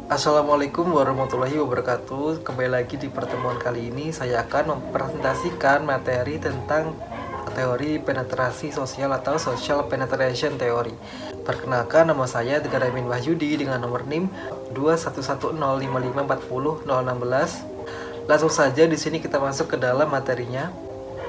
Assalamualaikum warahmatullahi wabarakatuh. Kembali lagi di pertemuan kali ini saya akan mempresentasikan materi tentang teori penetrasi sosial atau social penetration theory. Perkenalkan, nama saya Tegar Amin Wahyudi dengan nomor NIM 21105540016. Langsung saja di sini kita masuk ke dalam materinya,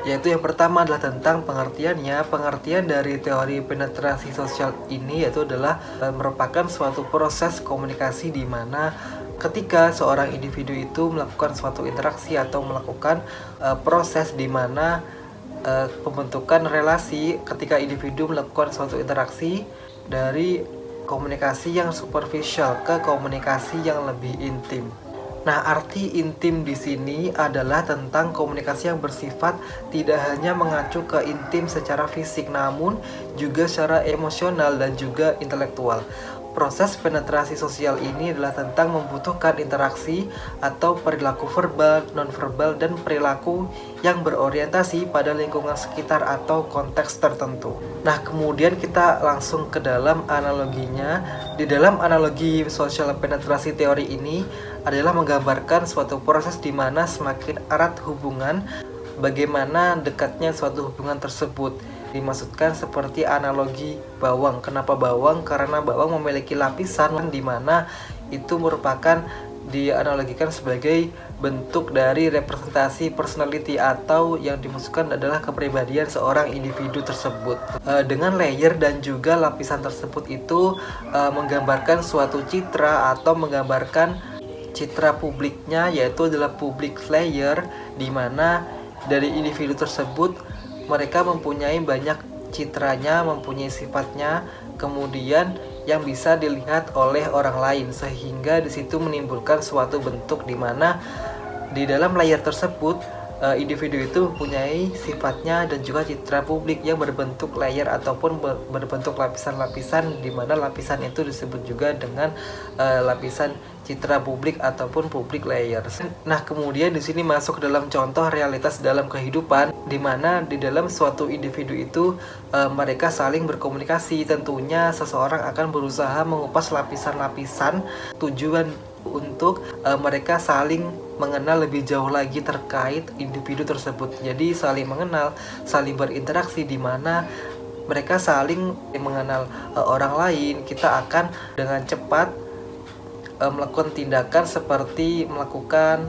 yaitu yang pertama adalah tentang pengertiannya. Pengertian dari teori penetrasi sosial ini yaitu adalah merupakan suatu proses komunikasi di mana ketika seorang individu itu melakukan suatu interaksi atau melakukan proses di mana pembentukan relasi ketika individu melakukan suatu interaksi dari komunikasi yang superficial ke komunikasi yang lebih intim. Nah, arti intim di sini adalah tentang komunikasi yang bersifat tidak hanya mengacu ke intim secara fisik, namun juga secara emosional dan juga intelektual. Proses penetrasi sosial ini adalah tentang membutuhkan interaksi atau perilaku verbal, nonverbal, dan perilaku yang berorientasi pada lingkungan sekitar atau konteks tertentu. Nah, kemudian kita langsung ke dalam analoginya. Di dalam analogi social penetrasi teori ini adalah menggambarkan suatu proses di mana semakin erat hubungan, bagaimana dekatnya suatu hubungan tersebut. Dimaksudkan seperti analogi bawang. Kenapa bawang? Karena bawang memiliki lapisan di mana itu merupakan dianalogikan sebagai bentuk dari representasi personality atau yang dimaksudkan adalah kepribadian seorang individu tersebut. Dengan layer dan juga lapisan tersebut itu menggambarkan suatu citra atau menggambarkan citra publiknya, yaitu adalah public layer, di mana dari individu tersebut mereka mempunyai banyak citranya, mempunyai sifatnya, kemudian yang bisa dilihat oleh orang lain, sehingga di situ menimbulkan suatu bentuk di mana di dalam layer tersebut individu itu mempunyai sifatnya dan juga citra publik yang berbentuk layer ataupun berbentuk lapisan-lapisan, di mana lapisan itu disebut juga dengan lapisan citra publik ataupun public layers. Nah, kemudian di sini masuk ke dalam contoh realitas dalam kehidupan, di mana di dalam suatu individu itu mereka saling berkomunikasi. Tentunya seseorang akan berusaha mengupas lapisan-lapisan tujuan untuk mereka saling mengenal lebih jauh lagi terkait individu tersebut. Jadi saling mengenal, saling berinteraksi, di mana mereka saling mengenal orang lain. Kita akan dengan cepat melakukan tindakan seperti melakukan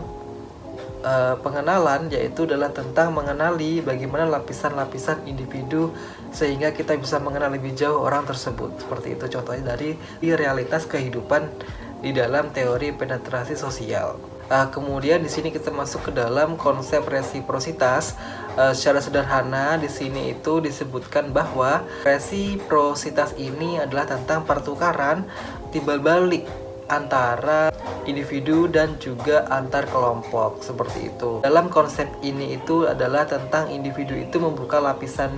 pengenalan, yaitu adalah tentang mengenali bagaimana lapisan-lapisan individu sehingga kita bisa mengenal lebih jauh orang tersebut. Seperti itu contohnya dari realitas kehidupan di dalam teori penetrasi sosial. Kemudian di sini kita masuk ke dalam konsep resiprositas. Secara sederhana di sini itu disebutkan bahwa resiprositas ini adalah tentang pertukaran timbal balik antara individu dan juga antar kelompok, seperti itu. Dalam konsep ini itu adalah tentang individu itu membuka lapisan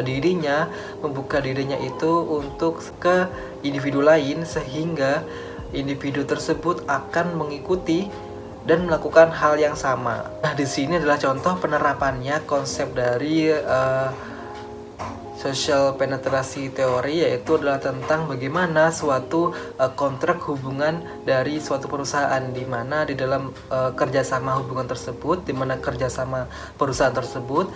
dirinya, membuka dirinya itu untuk ke individu lain, sehingga individu tersebut akan mengikuti dan melakukan hal yang sama. Nah, di sini adalah contoh penerapannya konsep dari social penetrasi teori, yaitu adalah tentang bagaimana suatu kontrak hubungan dari suatu perusahaan, di mana di dalam kerjasama hubungan tersebut, di mana kerjasama perusahaan tersebut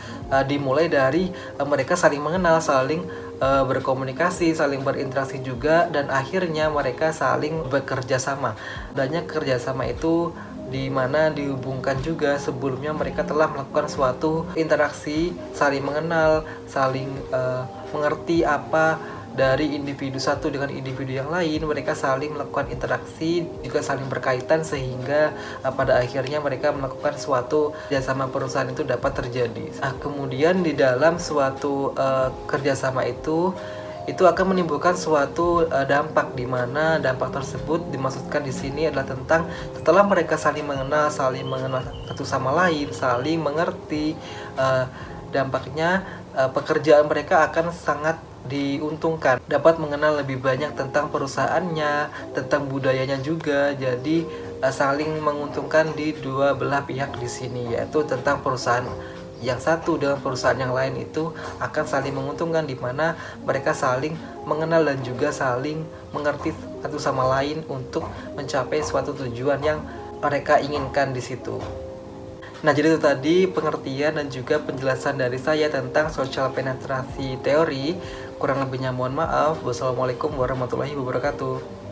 dimulai dari mereka saling mengenal, saling berkomunikasi, saling berinteraksi juga, dan akhirnya mereka saling bekerja sama. Adanya kerjasama itu di mana dihubungkan juga sebelumnya mereka telah melakukan suatu interaksi, saling mengenal, saling mengerti apa dari individu satu dengan individu yang lain. Mereka saling melakukan interaksi, juga saling berkaitan, sehingga pada akhirnya mereka melakukan suatu kerjasama perusahaan itu dapat terjadi. Kemudian di dalam suatu kerjasama itu akan menimbulkan suatu dampak, di mana dampak tersebut dimaksudkan di sini adalah tentang setelah mereka saling mengenal satu sama lain, saling mengerti, dampaknya pekerjaan mereka akan sangat diuntungkan, dapat mengenal lebih banyak tentang perusahaannya, tentang budayanya juga. Jadi saling menguntungkan di dua belah pihak di sini, yaitu tentang perusahaan yang satu dengan perusahaan yang lain itu akan saling menguntungkan, di mana mereka saling mengenal dan juga saling mengerti satu sama lain untuk mencapai suatu tujuan yang mereka inginkan di situ. Nah, jadi itu tadi pengertian dan juga penjelasan dari saya tentang social penetrasi teori. Kurang lebihnya mohon maaf. Wassalamualaikum warahmatullahi wabarakatuh.